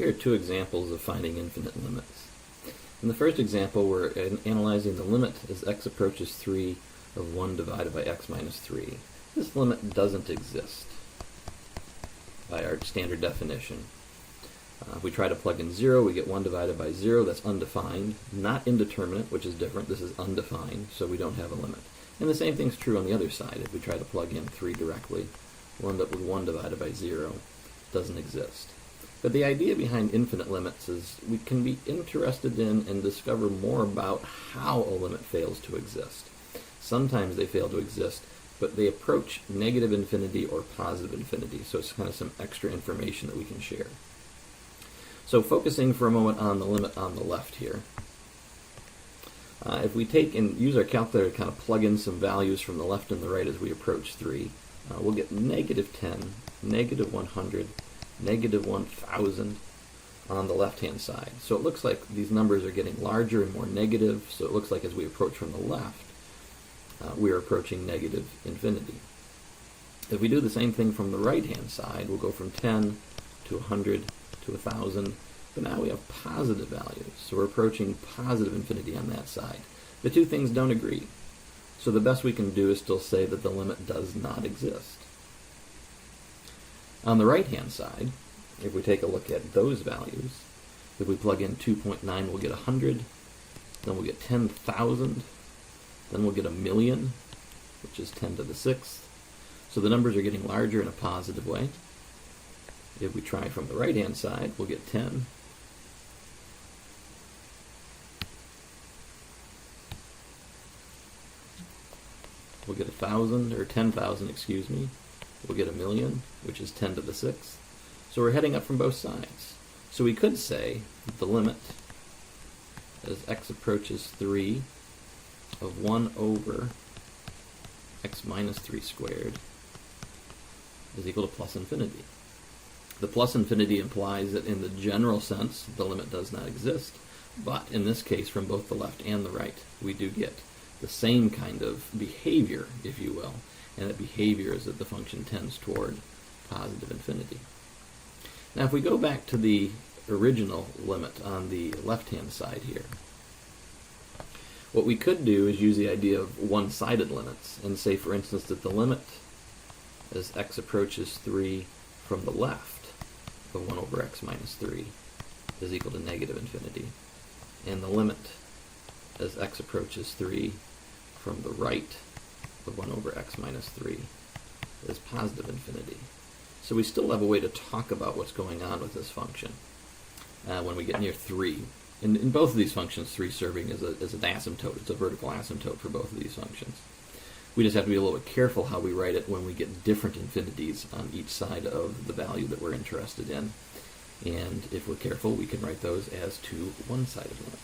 Here are two examples of finding infinite limits. In the first example, we're analyzing the limit as x approaches 3 of 1 divided by x minus 3. This limit doesn't exist by our standard definition. If we try to plug in 0, we get 1 divided by 0. That's undefined, not indeterminate, which is different. This is undefined, so we don't have a limit. And the same thing's true on the other side. If we try to plug in 3 directly, we'll end up with 1 divided by 0. Doesn't exist. But the idea behind infinite limits is we can be interested in and discover more about how a limit fails to exist. Sometimes they fail to exist, but they approach negative infinity or positive infinity, so it's kind of some extra information that we can share. So focusing for a moment on the limit on the left here, if we take and use our calculator to kind of plug in some values from the left and the right as we approach 3, we'll get negative 10, negative 100, negative 1,000 on the left-hand side. So it looks like these numbers are getting larger and more negative, so it looks like as we approach from the left, we are approaching negative infinity. If we do the same thing from the right-hand side, we'll go from 10 to 100 to 1,000, but now we have positive values, so we're approaching positive infinity on that side. The two things don't agree, so the best we can do is still say that the limit does not exist. On the right-hand side, if we take a look at those values, if we plug in 2.9, we'll get 100, then we'll get 10,000, then we'll get 1,000,000, which is 10 to the 6th. So the numbers are getting larger in a positive way. If we try from the right-hand side, we'll get 10. We'll get 1,000, or 10,000, excuse me. We'll get 1,000,000, which is 10 to the 6th. So we're heading up from both sides. So we could say that the limit as x approaches 3 of 1 over x minus 3 squared is equal to plus infinity. The plus infinity implies that in the general sense, the limit does not exist, but in this case, from both the left and the right, we do get the same kind of behavior, if you will, and that behavior is that the function tends toward positive infinity. Now if we go back to the original limit on the left-hand side here, what we could do is use the idea of one-sided limits and say, for instance, that the limit as x approaches 3 from the left of 1 over x minus 3 is equal to negative infinity, and the limit as x approaches 3 from the right of 1 over x minus 3 is positive infinity. So we still have a way to talk about what's going on with this function when we get near 3. In both of these functions, 3 serving as an asymptote. It's a vertical asymptote for both of these functions. We just have to be a little bit careful how we write it when we get different infinities on each side of the value that we're interested in. And if we're careful, we can write those as two one-sided limits.